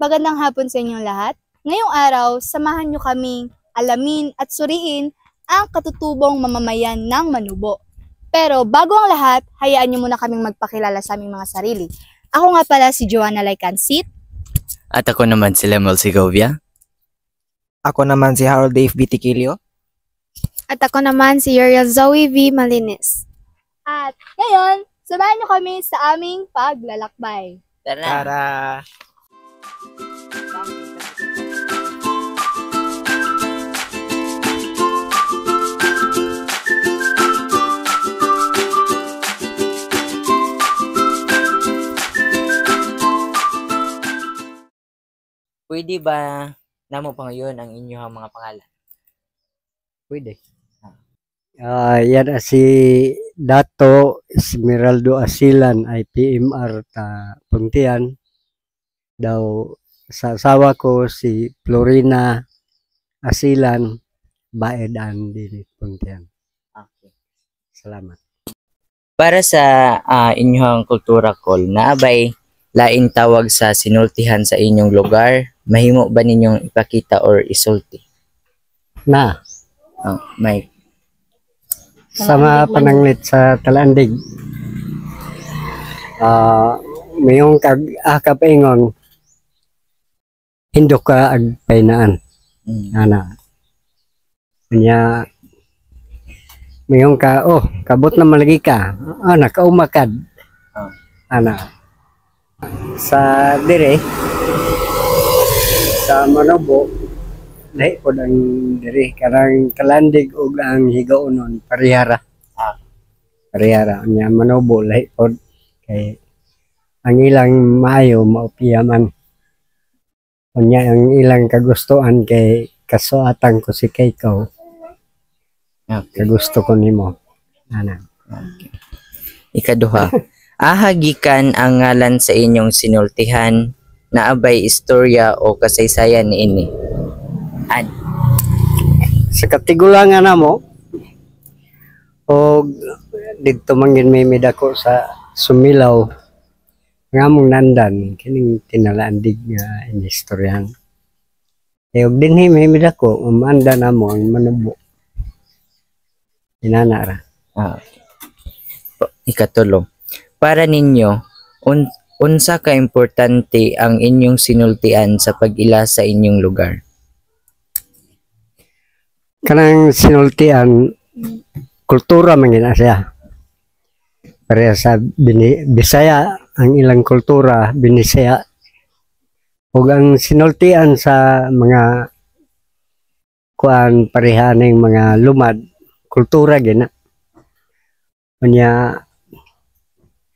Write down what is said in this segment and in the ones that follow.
Magandang hapon sa inyong lahat. Ngayong araw, samahan niyo kaming alamin at suriin ang katutubong mamamayan ng Manubo. Pero bago ang lahat, hayaan niyo muna kaming magpakilala sa aming mga sarili. Ako nga pala si Joanna Lycansit. At ako naman si Lemel Segovia. Ako naman si Harold Dave Bitiquilio. At ako naman si Uriel Zoe V. Malinis. At ngayon, samahan niyo kami sa aming paglalakbay. Tara! Pwede ba namo pa ngayon ang inyong mga pangalan? Pwede. Yan si Dato Esmeraldo Asilan ay PMR ta Puntian. Daw sa asawa ko si Florina Asilan Baedan din Puntian. Okay. Salamat. Para sa inyong kultura call, naabay lain tawag sa sinultihan sa inyong lugar, mahimo ba ninyong ipakita or isulti? Na May sama pananglit sa Talandig. Mayong kapaingon hindok ka agpainaan. Ana. Kanya mayong ka kabot na malagi ka. Nakaumakad. Ana. Sa dire sa Manubo lahi po ang dire karang Talandig ug ang higaonon parihara. Parihara nya Manubo lahi po kay ang ilang maayo maupiyaman. Unya ang ilang kagustuhan kay kasuatan ko si Kaykaw. Kagusto ko nimo. Ana. Okay. Ikaduha. Ahagikan ang ngalan sa inyong sinultihan na abay istorya o kasaysayan niini. Sa katigulangan namo o dito mangin may medako sa Sumilaw ngamong nandan kining tinalandig nga inistoryahan. E og dinhi may medako umanda namo ang Manubo. Inana ra. Ikatulo. Para ninyo, unsa ka importante ang inyong sinultian sa pag-ila sa inyong lugar? Kanang sinultian kultura man gina siya. Pareha sa Bisaya ang ilang kultura binisaya. Ug ang sinultian sa mga kuan pareha ning mga lumad kultura gina. Unya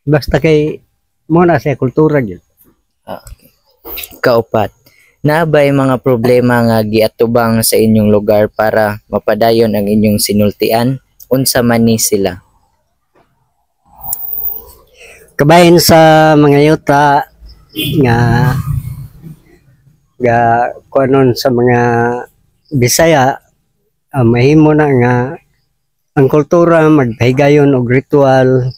basta kay muna sa kultura gyud. Okay. Kaupat, naabay mga problema nga giatubang sa inyong lugar para mapadayon ang inyong sinultian? Unsa man ni sila? Kabahin sa mga yuta nga kuanon sa mga Bisaya mahimo na nga ang kultura magpahigayon og ritual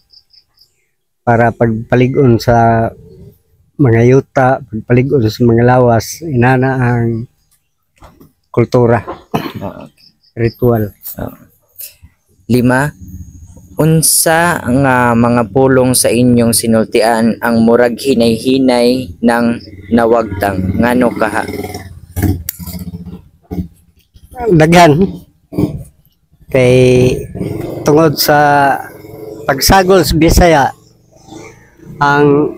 para pagpaligon sa mga yuta, pagpaligon sa mga lawas, inana ang kultura. Ritual. 5. Unsa nga mga pulong sa inyong sinultian ang murag hinay-hinay ng nawagtang ngano kaha? Daghan kay tungod sa pagsagol sa Bisaya ang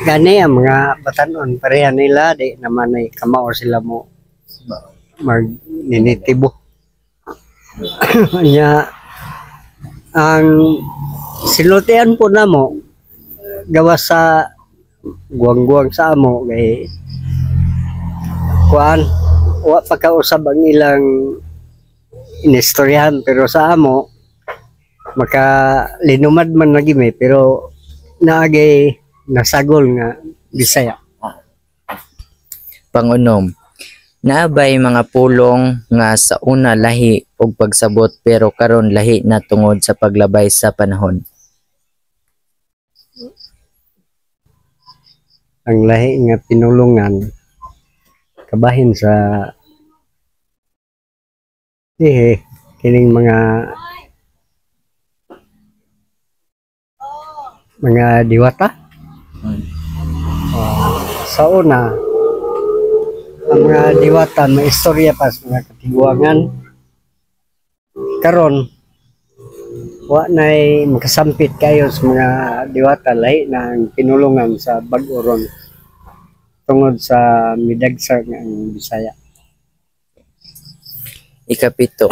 gani ang mga batanon pareha nila di naman ay kamao sila mo magninitibo. Nya ang sinultian po namo gawa sa guwang-guwang sa amo kay kuan wa pa kausab ang ilang inistoryahan pero sa amo makalinumad man lagi may pero naagay nasagol nga Bisaya. Pangunom, naabay mga pulong nga sa una lahi og pagsabot pero karon lahi na tungod sa paglabay sa panahon. Ang lahi nga pinulungan kabahin sa kining mga diwata. Sa una, ang mga diwata may istorya pa sa mga katiguangan. Karon wa nay makasampit kayo sa mga diwata, lahi na ang pinulungan sa bag-oron tungod sa midagsar nga ang Bisaya. Ikapito,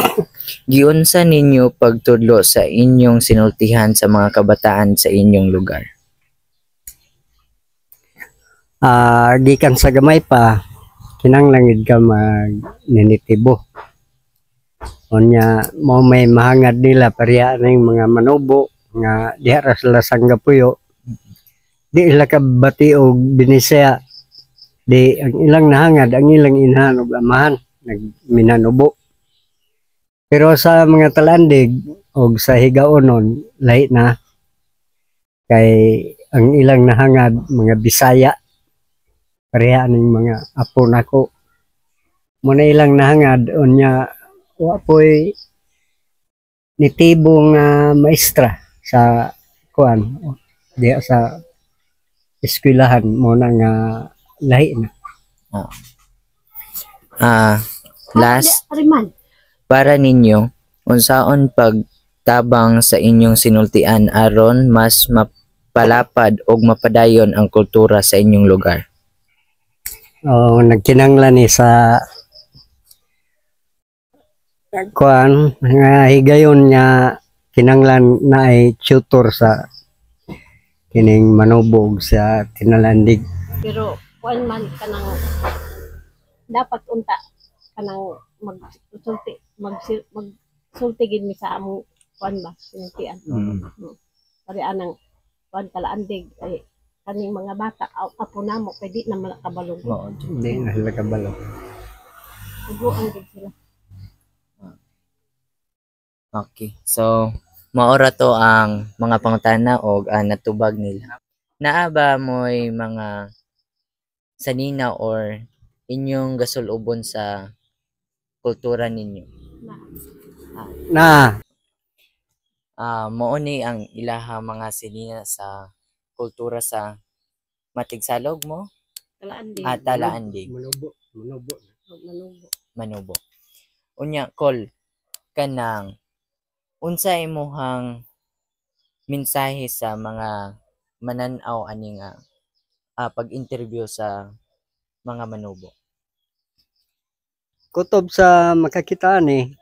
giunsa ninyo pagtudlo sa inyong sinultihan sa mga kabataan sa inyong lugar? Gikan sa gamay pa, kinanglangid ka magninitibo. Onya mo may mahangad nila pariya ning mga manubo nga diha ra sila sanggapuyo. Di ila ka bati og binisaya. Di ang ilang nahangad, ang ilang inahan og amahan nagminanubo. Pero sa mga talandig o sa higaonon, lahi na. Kay ang ilang nahangad, mga Bisaya, pareha ng mga apo nako. Muna ilang nahangad, onya, wapoy nitibong maestra sa kuan, diya sa eskwelahan, muna nga lahi na. Last, para ninyo, unsaon pagtabang sa inyong sinultian aron mas mapalapad o mapadayon ang kultura sa inyong lugar? Nagkinanglan ni sa kuan nga higayon niya, kinanglan na ay tutor sa kining manubog sa tinalandig. Pero kuan man kanang dapat unta kanang magsulti gid mi sa among kuan ba sinultian. Pare anang kuan talaandig ay kaning mga bata apo namo pwede na malakabalog. Hindi na sila kabalo. Uguan gid sila. Okay, so maora to ang mga pangutana o natubag nila. Naa ba mo'y mga sanina or inyong gasulubon sa kultura ninyo? Mao ni ang ilaha mga sanina sa kultura sa matigsalog mo? Talaandig. Talaandig. Manubo. Unya, Col, kanang unsa imuhang mensahe sa mga mananaw ani nga pag-interview sa mga manubo? Kutob sa makakitaan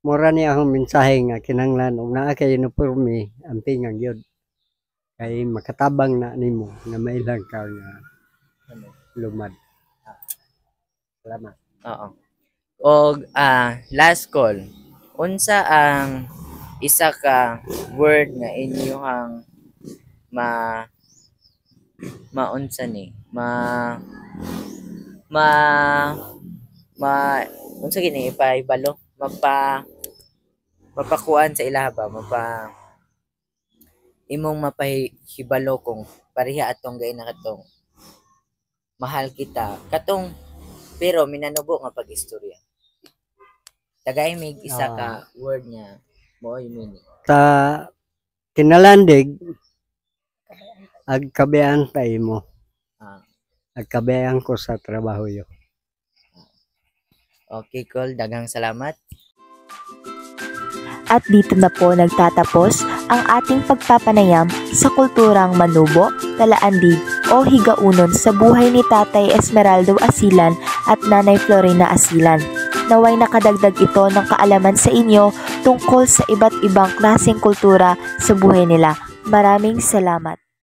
mura ni akong mensahe nga kinanglan og naa kay uniforme amping ang gyud kay makatabang na nimo nga mailang ka nga lumad. Salamat. Oo. Og last call. Unsa ang isa ka word nga inyong maunsa ni unsa gini ipaibalo mapakuan sa ilaha ba imong mapahibalo kung pareha atong gay na katong mahal kita katong pero minanubo nga pag-istorya. Tagay mig isa ka word nga mo meaning. Ta kinalandig agkabean tay mo. Agkabean ko sa trabaho yo. Okay, cool. Daghang salamat. At dito na po nagtatapos ang ating pagpapanayam sa kulturang Manubo, Talaandig o Higaunon sa buhay ni Tatay Esmeraldo Asilan at Nanay Florina Asilan. Naway nakadagdag ito ng kaalaman sa inyo tungkol sa iba't ibang klaseng kultura sa buhay nila. Maraming salamat.